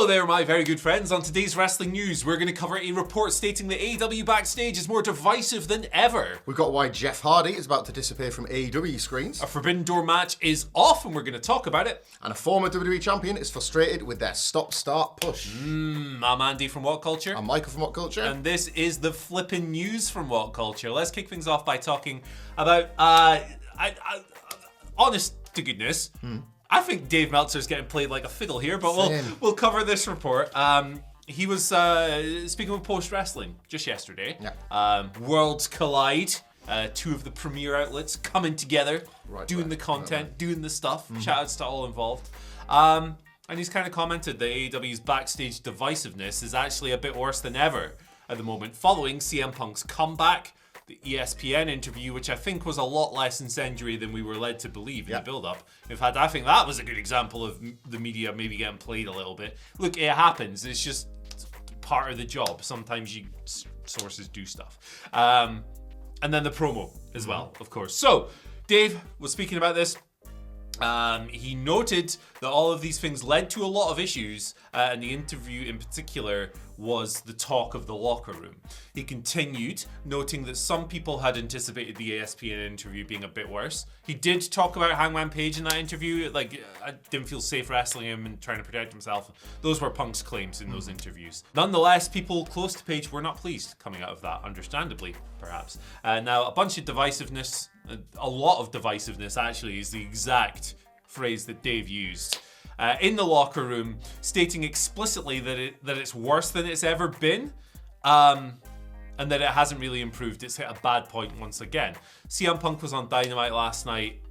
Hello there, my very good friends. On today's wrestling news, we're going to cover a report stating that AEW Backstage is more divisive than ever. We've got why Jeff Hardy is about to disappear from AEW screens. A Forbidden Door match is off, and we're going to talk about it. And a former WWE champion is frustrated with their stop-start push. I'm Andy from WhatCulture. I'm Michael from WhatCulture. And this is the flippin' news from WhatCulture. Let's kick things off by talking about, honest to goodness, I think Dave Meltzer's getting played like a fiddle here, but we'll cover this report. He was speaking with Post Wrestling just yesterday. Yeah. Worlds collide. Two of the premier outlets coming together, doing the content, doing the stuff. Shout-outs to all involved. And he's kind of commented that AEW's backstage divisiveness is actually a bit worse than ever at the moment, following CM Punk's comeback, the ESPN interview, which I think was a lot less incendiary than we were led to believe in the build-up. In fact, I think that was a good example of the media maybe getting played a little bit. Look, it happens. It's just part of the job. Sometimes sources do stuff. And then the promo as well, of course. So, Dave was speaking about this. He noted that all of these things led to a lot of issues, and the interview in particular was the talk of the locker room. He continued, noting that some people had anticipated the ESPN interview being a bit worse. He did talk about Hangman Page in that interview, like, I didn't feel safe wrestling him and trying to protect himself. Those were Punk's claims in those interviews. Nonetheless, people close to Page were not pleased coming out of that, understandably, perhaps. Now, a bunch of divisiveness, a lot of divisiveness actually, is the exact phrase that Dave used in the locker room, stating explicitly that it's worse than it's ever been, and that it hasn't really improved. It's hit a bad point once again. CM Punk was on Dynamite last night.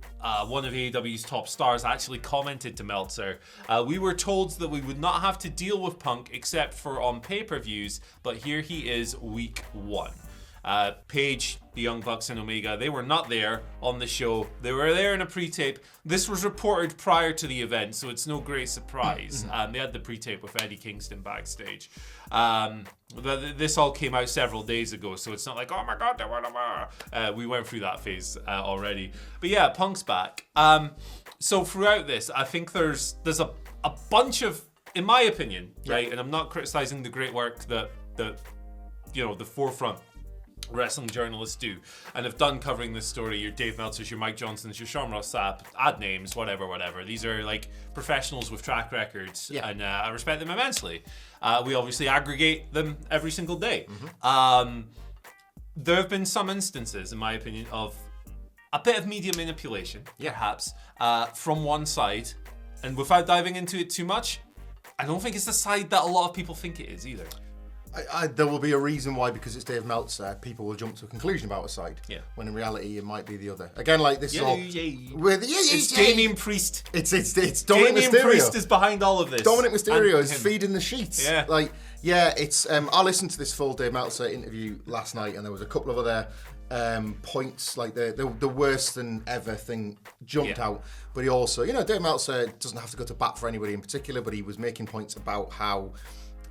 One of AEW's top stars actually commented to Meltzer, we were told that we would not have to deal with Punk except for on pay-per-views, but here he is week one. Page, the Young Bucks, and Omega, they were not there on the show. They were there in a pre-tape. This was reported prior to the event, so it's no great surprise. They had the pre-tape with Eddie Kingston backstage. This all came out several days ago, so it's not like, oh my god, we went through that phase already. But yeah, Punk's back. So throughout this, I think there's a bunch of, in my opinion, right, and I'm not criticizing the great work that the forefront wrestling journalists do and have done covering this story. Your Dave Meltzers, your Mike Johnsons, your Sean Ross Sapp, add names, whatever. These are like professionals with track records, and I respect them immensely. We obviously aggregate them every single day. There have been some instances, in my opinion, of a bit of media manipulation, perhaps, from one side, and without diving into it too much, I don't think it's the side that a lot of people think it is either. There will be a reason why, because it's Dave Meltzer, people will jump to a conclusion about a side. Yeah. When in reality, it might be the other. Again, like this is all. It's Damian Priest. It's Dominic Mysterio. Damian Priest is behind all of this. Dominic Mysterio is feeding the sheets. Yeah. It's. I listened to this full Dave Meltzer interview last night, and there was a couple of other points, like the worst than ever thing jumped out. But he also, Dave Meltzer doesn't have to go to bat for anybody in particular, but he was making points about how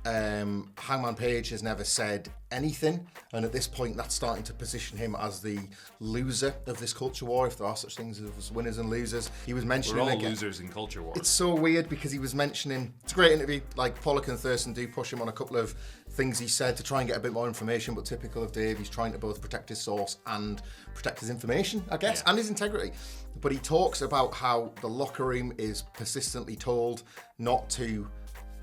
Hangman Page has never said anything, and at this point that's starting to position him as the loser of this culture war, if there are such things as winners and losers. He was mentioning we're all losers in culture war. It's so weird because he was mentioning, it's a great interview, like Pollock and Thurston do push him on a couple of things he said to try and get a bit more information, but typical of Dave, he's trying to both protect his source and protect his information, I guess, and his integrity. But he talks about how the locker room is persistently told not to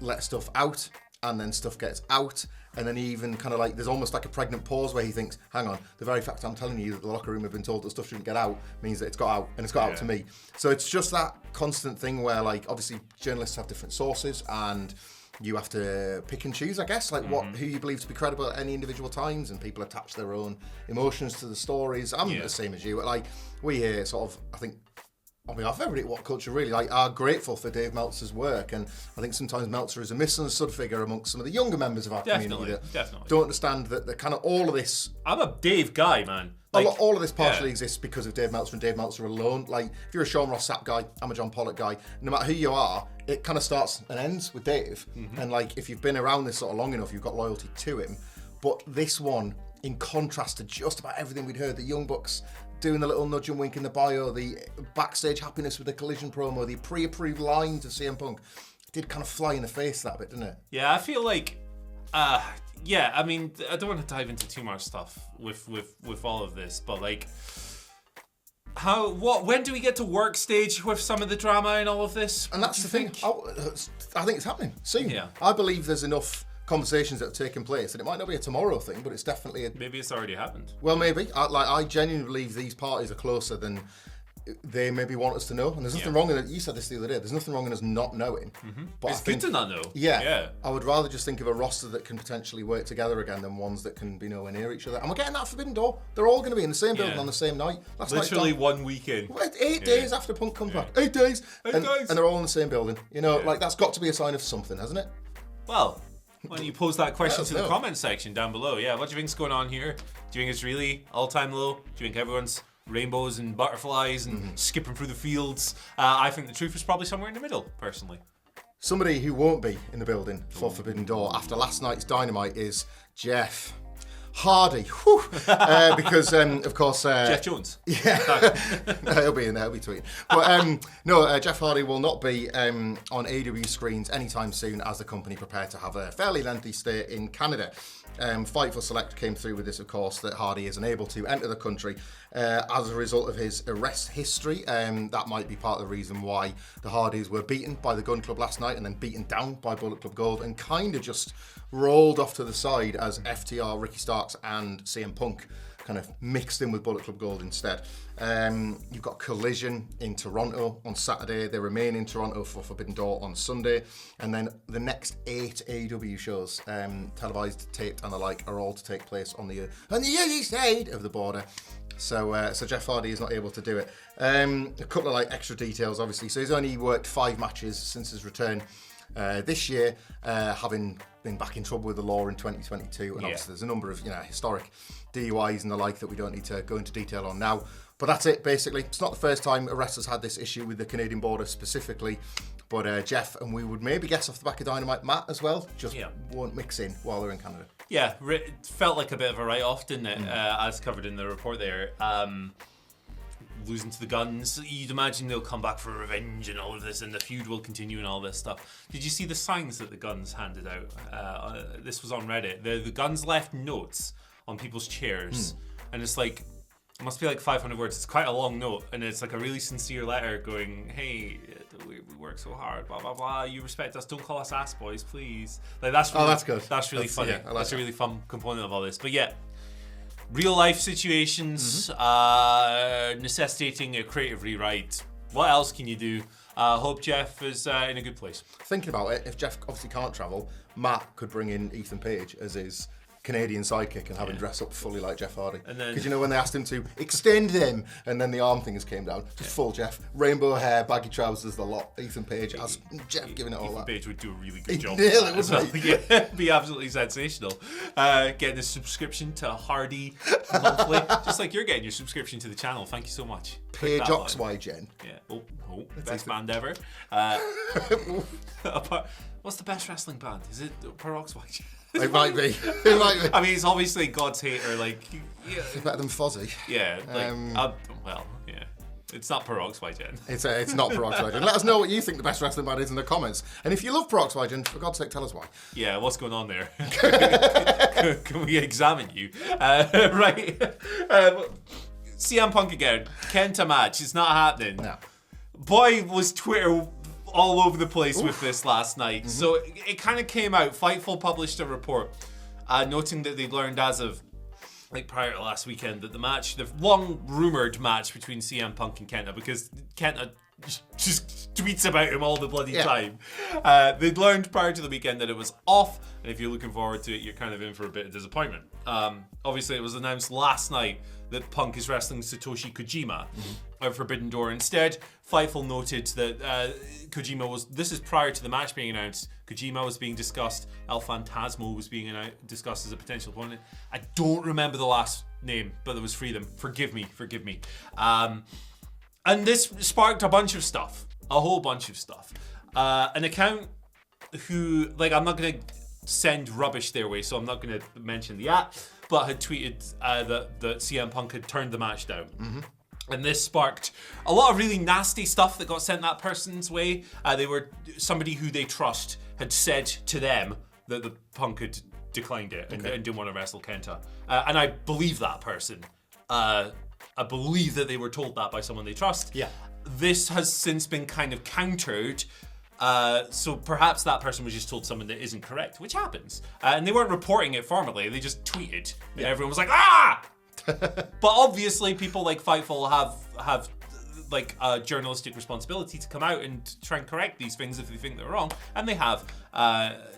let stuff out, and then stuff gets out, and then he even kind of like, there's almost like a pregnant pause where he thinks, hang on, the very fact I'm telling you that the locker room have been told that stuff shouldn't get out means that it's got out, and it's got out to me. So it's just that constant thing where, like, obviously journalists have different sources, and you have to pick and choose, I guess, like who you believe to be credible at any individual times, and people attach their own emotions to the stories. I'm the same as you. Like, we here sort of, I think, on behalf of everybody at WhatCulture, really, like, are grateful for Dave Meltzer's work, and I think sometimes Meltzer is a misunderstood figure amongst some of the younger members of our community that don't understand that the kind of all of this. I'm a Dave guy, man. Like, all of this partially exists because of Dave Meltzer and Dave Meltzer alone. Like, if you're a Sean Ross Sapp guy, I'm a John Pollock guy. No matter who you are, it kind of starts and ends with Dave. And like, if you've been around this sort of long enough, you've got loyalty to him. But this one, in contrast to just about everything we'd heard, the Young Bucks doing the little nudge and wink in the bio, the backstage happiness with the collision promo, the pre-approved lines of CM Punk, did kind of fly in the face that bit, didn't it? Yeah, I feel like, yeah, I mean, I don't want to dive into too much stuff with all of this, but like, when do we get to work stage with some of the drama and all of this? And that's the thing. I think it's happening soon. Yeah. I believe there's enough conversations that have taken place, and it might not be a tomorrow thing, but it's definitely maybe it's already happened. Well, maybe. I genuinely believe these parties are closer than they maybe want us to know, and there's nothing wrong in it. You said this the other day. There's nothing wrong in us not knowing. But It's good to not know. Yeah. I would rather just think of a roster that can potentially work together again than ones that can be nowhere near each other. And we're getting that Forbidden Door. They're all going to be in the same building on the same night. That's literally 1 weekend. 8 days after Punk comes back. 8 days. And they're all in the same building. You know, like that's got to be a sign of something, hasn't it? Well, why don't you pose that question to the comment section down below? Yeah, what do you think's going on here? Do you think it's really all-time low? Do you think everyone's rainbows and butterflies and skipping through the fields? I think the truth is probably somewhere in the middle, personally. Somebody who won't be in the building for Forbidden Door after last night's Dynamite is Jeff Hardy. Because, of course... Jeff Jones. Yeah. He'll be in there, he'll be tweeting. But Jeff Hardy will not be on AEW screens anytime soon as the company prepare to have a fairly lengthy stay in Canada. Fightful Select came through with this, of course, that Hardy is unable to enter the country as a result of his arrest history. That might be part of the reason why the Hardys were beaten by the Gun Club last night and then beaten down by Bullet Club Gold and kind of just rolled off to the side as FTR, Ricky Starks and CM Punk kind of mixed in with Bullet Club Gold instead. You've got Collision in Toronto on Saturday. They remain in Toronto for Forbidden Door on Sunday. And then the next 8 AEW shows, televised, taped and the like, are all to take place on the other side of the border. So Jeff Hardy is not able to do it. A couple of like extra details, obviously. So he's only worked 5 matches since his return this year, having been back in trouble with the law in 2022. And obviously there's a number of historic DUIs and the like that we don't need to go into detail on now. But that's it, basically. It's not the first time a wrestler's had this issue with the Canadian border specifically. But Jeff, and we would maybe guess off the back of Dynamite, Matt as well, just won't mix in while they're in Canada. Yeah, it felt like a bit of a write-off, didn't it? As covered in the report there. Losing to the Guns, you'd imagine they'll come back for revenge and all of this, and the feud will continue and all this stuff. Did you see the signs that the Guns handed out? This was on Reddit. The Guns left notes on people's chairs, and it's like, it must be like 500 words. It's quite a long note, and it's like a really sincere letter going, hey, we work so hard, blah, blah, blah. You respect us. Don't call us ass boys, please. Like that's really, that's good. That's really funny. Yeah, that's a really fun component of all this. But yeah, real life situations necessitating a creative rewrite. What else can you do? Hope Jeff is in a good place. Thinking about it, if Jeff obviously can't travel, Matt could bring in Ethan Page as his Canadian sidekick and have him dress up fully like Jeff Hardy. Because when they asked him to extend them and then the arm things came down, just full Jeff, rainbow hair, baggy trousers, the lot. Ethan Page as Jeff giving it all Ethan that. Page would do a really good job. Nail it, wouldn't he? Yeah, be absolutely sensational. Getting a subscription to Hardy monthly, just like you're getting your subscription to the channel. Thank you so much. Page Oxygen. Yeah. Oh, best band ever. What's the best wrestling band? Is it Peroxide? It might be. I mean, it's obviously God's hater. Like, it's better than Fozzy. Yeah. Yeah. It's not Peroxide. It's not Peroxide. Let us know what you think the best wrestling band is in the comments. And if you love Peroxide, for God's sake, tell us why. Yeah, what's going on there? Can we examine you? Right. CM Punk again. Kenta match. It's not happening. No. Boy, was Twitter all over the place with this last night. So it kind of came out. Fightful published a report noting that they'd learned as of prior to last weekend that the long rumored match between CM Punk and Kenta, because Kenta just tweets about him all the bloody time. They'd learned prior to the weekend that it was off, and if you're looking forward to it, you're kind of in for a bit of disappointment. Obviously, it was announced last night that Punk is wrestling Satoshi Kojima at Forbidden Door instead. Fightful noted that this is prior to the match being announced, Kojima was being discussed, El Phantasmo was being discussed as a potential opponent. I don't remember the last name, but there was 3 of them. Forgive me. And this sparked a bunch of stuff, a whole bunch of stuff. An account who, I'm not going to send rubbish their way, so I'm not going to mention the app, but had tweeted that CM Punk had turned the match down. And this sparked a lot of really nasty stuff that got sent that person's way. They were somebody who they trust had said to them that the Punk had declined it and didn't want to wrestle Kenta. And I believe that person. I believe that they were told that by someone they trust. Yeah. This has since been kind of countered. So perhaps that person was just told someone that isn't correct, which happens. And they weren't reporting it formally. They just tweeted. And everyone was like, ah! But obviously people like Fightful have like a journalistic responsibility to come out and try and correct these things if they think they're wrong, and they have,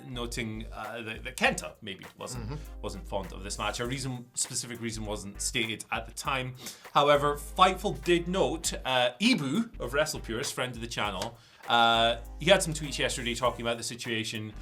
noting that Kenta maybe wasn't fond of this match. A specific reason wasn't stated at the time. However, Fightful did note Ibu of WrestlePurist, friend of the channel, he had some tweets yesterday talking about the situation,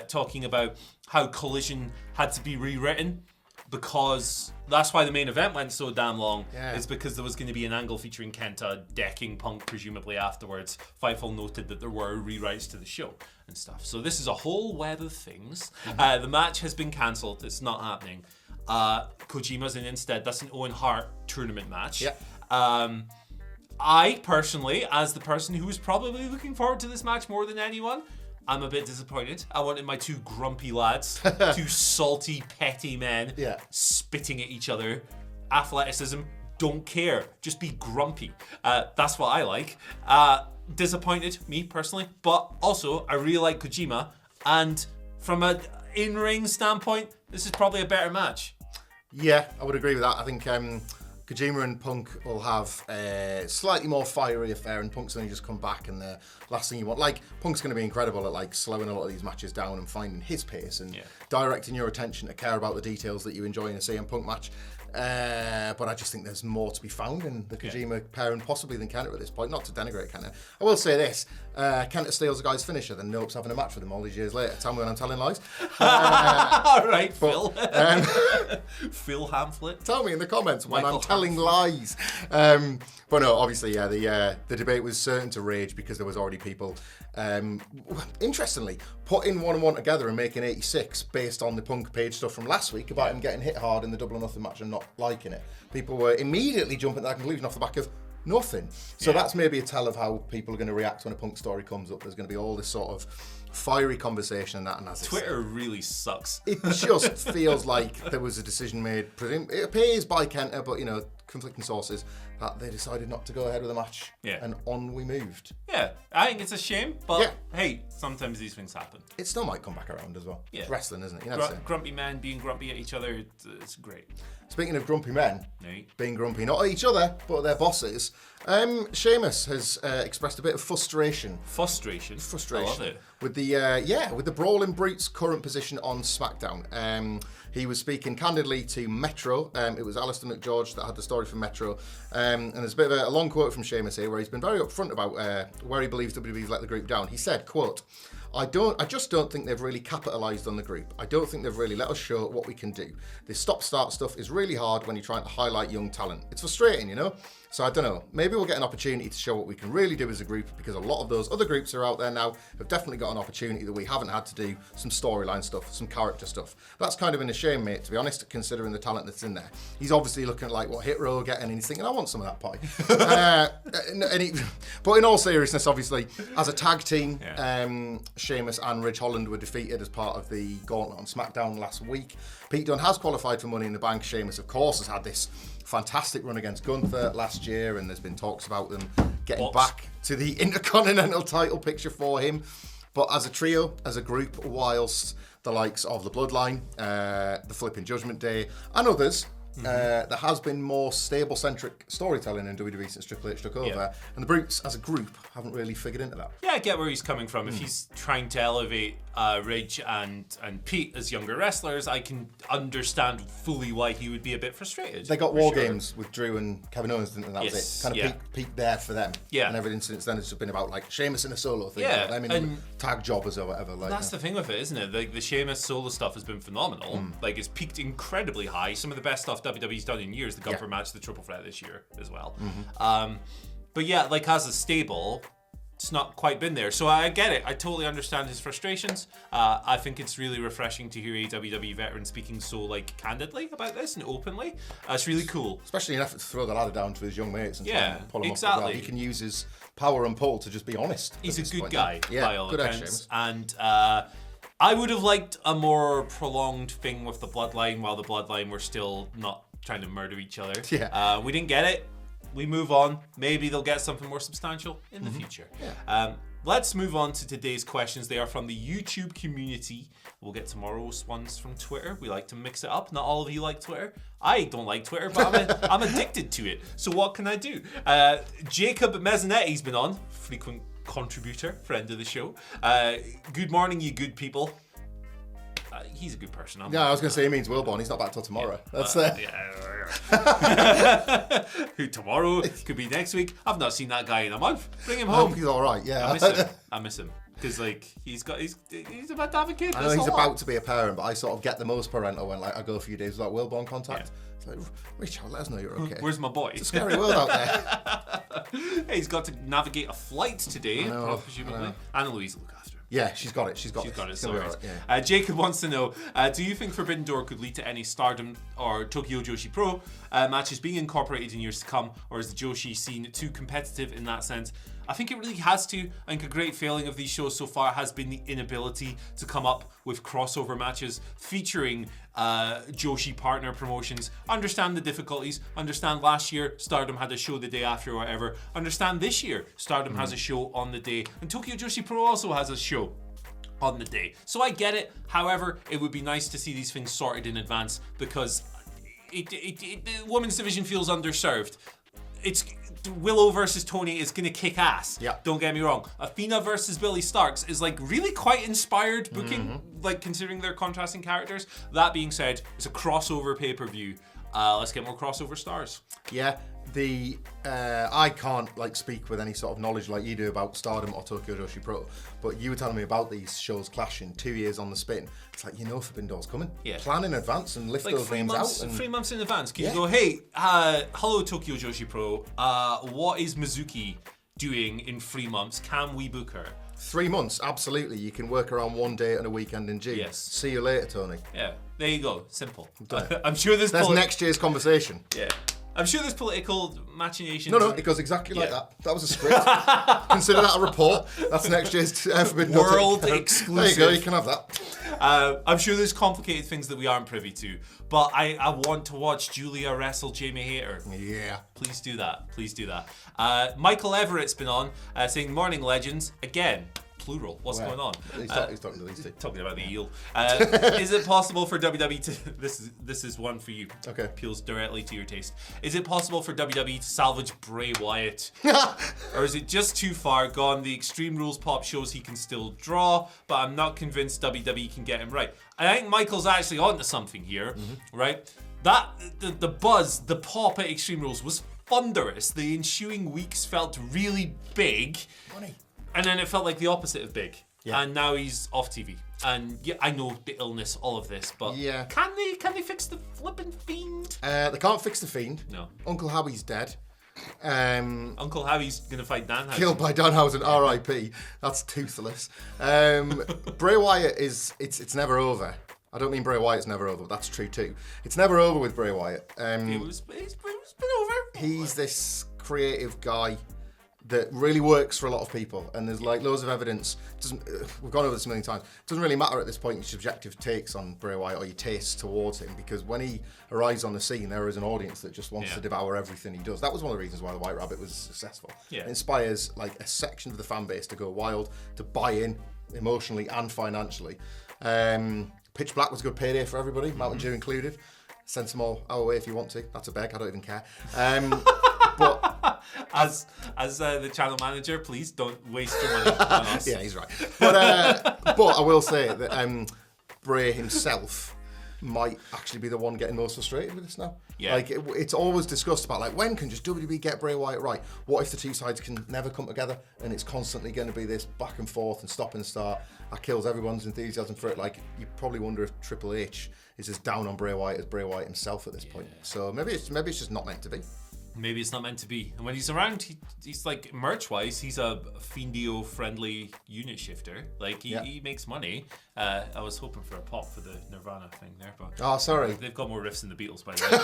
talking about how Collision had to be rewritten, because that's why the main event went so damn long. It's because there was going to be an angle featuring Kenta decking Punk presumably afterwards. Fightful noted that there were rewrites to the show and stuff. So this is a whole web of things. The match has been cancelled. It's not happening. Kojima's in instead. That's an Owen Hart tournament match. I personally, as the person who was probably looking forward to this match more than anyone, I'm a bit disappointed. I wanted my two grumpy lads, two salty, petty men, spitting at each other. Athleticism, don't care. Just be grumpy. That's what I like. Disappointed, me personally. But also, I really like Kojima. And from an in-ring standpoint, this is probably a better match. Yeah, I would agree with that. I think Kojima and Punk will have a slightly more fiery affair, and Punk's only just come back, and the last thing you want, like, Punk's going to be incredible at like slowing a lot of these matches down and finding his pace and directing your attention to care about the details that you enjoy in a CM Punk match. But I just think there's more to be found in the Kojima pairing possibly than Kenta at this point. Not to denigrate Kenta. I will say this, Kenta steals a guy's finisher, then Nope's having a match with him all these years later. Tell me when I'm telling lies. All right, Phil. Phil Hamflet. Tell me in the comments when Michael I'm telling lies. But no, obviously, the debate was certain to rage because there was already people, interestingly, putting 1 and 1 together and making 86 based on the Punk page stuff from last week about him getting hit hard in the Double or Nothing match and not liking it. People were immediately jumping to that conclusion off the back of nothing. So that's maybe a tell of how people are going to react when a Punk story comes up. There's going to be all this sort of fiery conversation and that. And as Twitter really sucks. It just feels like there was a decision made. It appears by Kenta, but conflicting sources, that they decided not to go ahead with the match. And on we moved. Yeah, I think it's a shame, but hey, sometimes these things happen. It still might come back around as well. It's wrestling, isn't it? You never say. Grumpy men being grumpy at each other, it's great. Speaking of grumpy men being grumpy, not at each other, but at their bosses, Sheamus has expressed a bit of frustration. Frustration? I love it. With the Brawling Brutes' current position on SmackDown. He was speaking candidly to Metro. It was Alistair McGeorge that had the story from Metro. And there's a bit of a long quote from Sheamus here where he's been very upfront about where he believes WWE's let the group down. He said, quote, I just don't think they've really capitalised on the group. I don't think they've really let us show what we can do. This stop-start stuff is really hard when you're trying to highlight young talent. It's frustrating, So I don't know. Maybe we'll get an opportunity to show what we can really do as a group, because a lot of those other groups are out there now have definitely got an opportunity that we haven't had to do some storyline stuff, some character stuff. That's kind of a shame, mate, to be honest, considering the talent that's in there. He's obviously looking at like what Hit Row are getting, and he's thinking, I want some of that pie. But in all seriousness, obviously, as a tag team, Sheamus and Ridge Holland were defeated as part of the Gauntlet on SmackDown last week. Pete Dunne has qualified for Money in the Bank. Sheamus, of course, has had this fantastic run against Gunther last year, and there's been talks about them getting back to the Intercontinental title picture for him. But as a trio, as a group, whilst the likes of the Bloodline, the Flipping Judgment Day, and others, there has been more stable-centric storytelling in WWE since Triple H took over, and the Brutes, as a group, haven't really figured into that. Yeah, I get where he's coming from. If he's trying to elevate Ridge and Pete as younger wrestlers, I can understand fully why he would be a bit frustrated. They got War Games with Drew and Kevin Owens, didn't they? That was it. Kind of peak there for them. Yeah. And everything since then has just been about like Sheamus in a solo thing. Yeah. Them in tag jobbers or whatever. Like, that's the thing with it, isn't it? Like, the Sheamus solo stuff has been phenomenal. Like, it's peaked incredibly high. Some of the best stuff WWE's done in years. The Gunther match, the Triple Threat this year as well. But yeah, like as a stable, it's not quite been there. So I get it. I totally understand his frustrations. I think it's really refreshing to hear a WWE veteran speaking so like candidly about this and openly. It's really cool. Especially in an effort to throw the ladder down to his young mates and try and pull him exactly. up as well. He can use his power and pull to just be honest. He's a good guy, by all good accounts. And I would have liked a more prolonged thing with the Bloodline while the Bloodline were still not trying to murder each other. Yeah. We didn't get it. We move on. Maybe they'll get something more substantial in the future. Yeah. Let's move on to today's questions. They are from the YouTube community. We'll get tomorrow's ones from Twitter. We like to mix it up. Not all of you like Twitter. I don't like Twitter, but I'm addicted to it. So what can I do? Jacob Mezzanetti's been on. Frequent contributor, friend of the show. Good morning, you good people. He's a good person. Yeah, I was going to say he means Wilborn. He's not back till tomorrow. That's Who tomorrow could be next week. I've not seen that guy in a month. Bring him I home. hope he's all right. Yeah, I miss him because like he's about to have a kid. I know he's about to be a parent, but I sort of get the most parental when like I go a few days without Wilborn contact. It's like, Richard, let us know you're okay. Where's my boy? It's a scary world out there. Hey, he's got to navigate a flight today, presumably. Anna Louise will look after him. Yeah, she's got it. She's got it. So right, yeah. Jacob wants to know, do you think Forbidden Door could lead to any Stardom or Tokyo Joshi Pro matches being incorporated in years to come, or is the Joshi scene too competitive in that sense? I think it really has to. I think a great failing of these shows so far has been the inability to come up with crossover matches featuring Joshi partner promotions. Understand the difficulties. Understand last year Stardom had a show the day after or whatever. Understand this year Stardom has a show on the day. And Tokyo Joshi Pro also has a show on the day. So I get it. However, it would be nice to see these things sorted in advance because the women's division feels underserved. It's Willow versus Tony is going to kick ass. Yeah. Don't get me wrong. Athena versus Billy Starks is like really quite inspired booking, like considering their contrasting characters. That being said, it's a crossover pay-per-view. Let's get more crossover stars. Yeah. I can't like speak with any sort of knowledge like you do about Stardom or Tokyo Joshi Pro, but you were telling me about these shows clashing 2 years on the spin. It's like, Forbidden Door's coming. Yeah. Plan in advance and lift Like those names out. And 3 months in advance. Can you go, hey, hello Tokyo Joshi Pro, what is Mizuki doing in 3 months? Can we book her? 3 months, absolutely. You can work around one day and a weekend in June. Yes. See you later, Tony. Yeah, there you go. Simple. Done it. I'm sure That's next year's conversation. Yeah. I'm sure there's political machinations. No, it goes exactly like that. That was a script. Consider that a report. That's next year's Forbidden Door. World exclusive. There you go, you can have that. I'm sure there's complicated things that we aren't privy to, but I want to watch Julia wrestle Jamie Hayter. Yeah. Please do that. Please do that. Michael Everett's been on saying, morning legends. Again, plural. What's going on? He's talking to these two. Talking about the eel. Is it possible for WWE to... This is one for you. Okay. Appeals directly to your taste. Is it possible for WWE to salvage Bray Wyatt? Or is it just too far gone? The Extreme Rules pop shows he can still draw, but I'm not convinced WWE can get him right. I think Michael's actually onto something here, right? That the buzz, the pop at Extreme Rules was thunderous. The ensuing weeks felt really big. Money. And then it felt like the opposite of big. Yeah. And now he's off TV. And yeah, I know the illness, all of this, but can they fix the flippin' Fiend? They can't fix the Fiend. No. Uncle Howie's dead. Uncle Howie's gonna fight Danhausen. Killed by Danhausen, R.I.P. That's toothless. Bray Wyatt it's never over. I don't mean Bray Wyatt's never over, but that's true too. It's never over with Bray Wyatt. It's been over. He's this creative guy that really works for a lot of people, and there's like loads of evidence. We've gone over this a million times. It doesn't really matter at this point your subjective takes on Bray Wyatt or your tastes towards him, because when he arrives on the scene, there is an audience that just wants to devour everything he does. That was one of the reasons why the White Rabbit was successful. Yeah. It inspires like a section of the fan base to go wild, to buy in emotionally and financially. Pitch Black was a good payday for everybody, Mountain Dew included. Send some more our way if you want to. That's a beg. I don't even care. But as the channel manager, please don't waste your money on us. Yeah, he's right. But I will say that Bray himself might actually be the one getting most frustrated with this now. Yeah. Like it's always discussed about like, when can just WWE get Bray Wyatt right? What if the two sides can never come together and it's constantly going to be this back and forth and stop and start? That kills everyone's enthusiasm for it. Like, you probably wonder if Triple H is as down on Bray Wyatt as Bray Wyatt himself at this point. So maybe it's just not meant to be. Maybe it's not meant to be. And when he's around, he's like, merch-wise, he's a Fiendio-friendly unit shifter. Like, he makes money. I was hoping for a pop for the Nirvana thing there, but... Oh, sorry. They've got more riffs than the Beatles, by the way.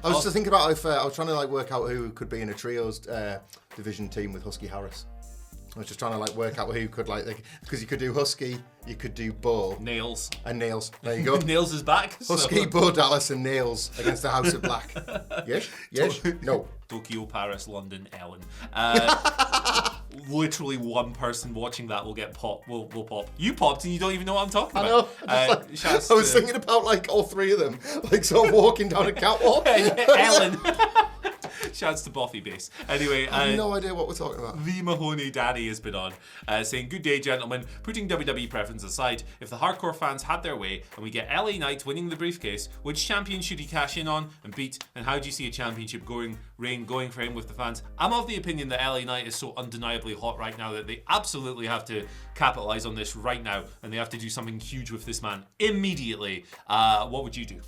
I was just thinking about if I was trying to like work out who could be in a trios division team with Husky Harris. I was just trying to like work out who could because you could do Husky, you could do Bo. Nails. And Nails. There you go. Nails is back. Husky, Bo Dallas and Nails against the House of Black. Yes? Yes? No. Tokyo, Paris, London, Ellen. Literally one person watching that will get pop. Will pop. You popped and you don't even know what I'm talking about. I know. I was thinking about like all three of them, like sort of walking down a catwalk. Ellen. Shouts to Buffy Base. Anyway, I have no idea what we're talking about. The Mahoney Daddy has been on, saying, "Good day, gentlemen. Putting WWE preference aside, if the hardcore fans had their way and we get LA Knight winning the briefcase, which champion should he cash in on and beat? And how do you see a championship reign going for him with the fans? I'm of the opinion that LA Knight is so undeniably hot right now that they absolutely have to capitalize on this right now, and they have to do something huge with this man immediately. What would you do?"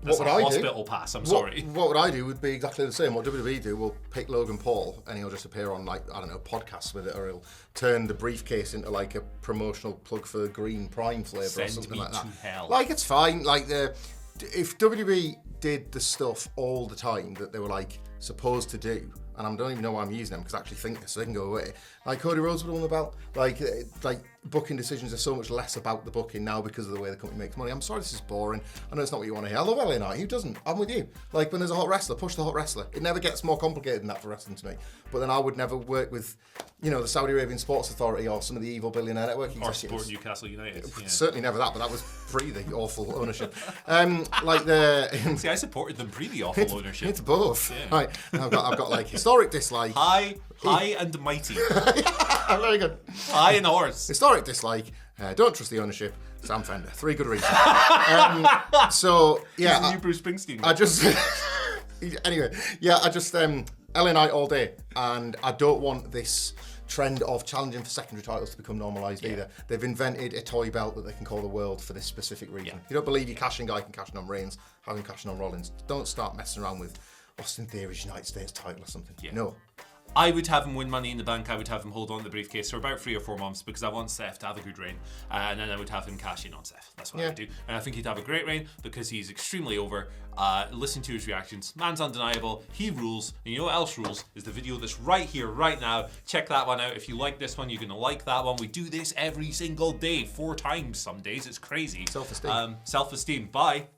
That's what would I do? Hospital pass, I'm sorry. What would I do would be exactly the same. What WWE do, we'll pick Logan Paul and he'll just appear on, like, I don't know, podcasts with it, or he'll turn the briefcase into like a promotional plug for Green Prime flavour or something like that. Send me to hell. Like, it's fine. Like, if WWE did the stuff all the time that they were like supposed to do, and I don't even know why I'm using them because I actually think this, so they can go away. Like Cody Rhodes would have won the belt. Like booking decisions are so much less about the booking now because of the way the company makes money. I'm sorry, this is boring. I know it's not what you want to hear. I love LA Knight. Who doesn't? I'm with you. Like when there's a hot wrestler, push the hot wrestler. It never gets more complicated than that for wrestling to me. But then I would never work with, the Saudi Arabian Sports Authority or some of the evil billionaire network executives. Or Sport Newcastle United. Yeah. Certainly never that, but that was pre the awful ownership. See, I supported them pre the awful ownership. It's both. Yeah. Right. I've got like historic dislike. High and mighty. Very good. High and horse. Historic dislike. Don't trust the ownership. Sam Fender. 3 good reasons. So yeah, He's the new Bruce Springsteen. I just anyway. Yeah, I just LA Knight all day, and I don't want this trend of challenging for secondary titles to become normalised either. They've invented a toy belt that they can call the world for this specific reason. Yeah. If you don't believe your cashing guy can cash in on Reigns, have him cashing on Rollins. Don't start messing around with Austin Theory's United States title or something. Yeah. No. I would have him win Money in the Bank. I would have him hold on to the briefcase for about 3 or 4 months because I want Seth to have a good reign. And then I would have him cash in on Seth. That's what I would do. And I think he'd have a great reign because he's extremely over. Listen to his reactions. Man's undeniable. He rules. And you know what else rules? Is the video that's right here, right now. Check that one out. If you like this one, you're going to like that one. We do this every single day. 4 times some days. It's crazy. Self-esteem. Self-esteem. Bye.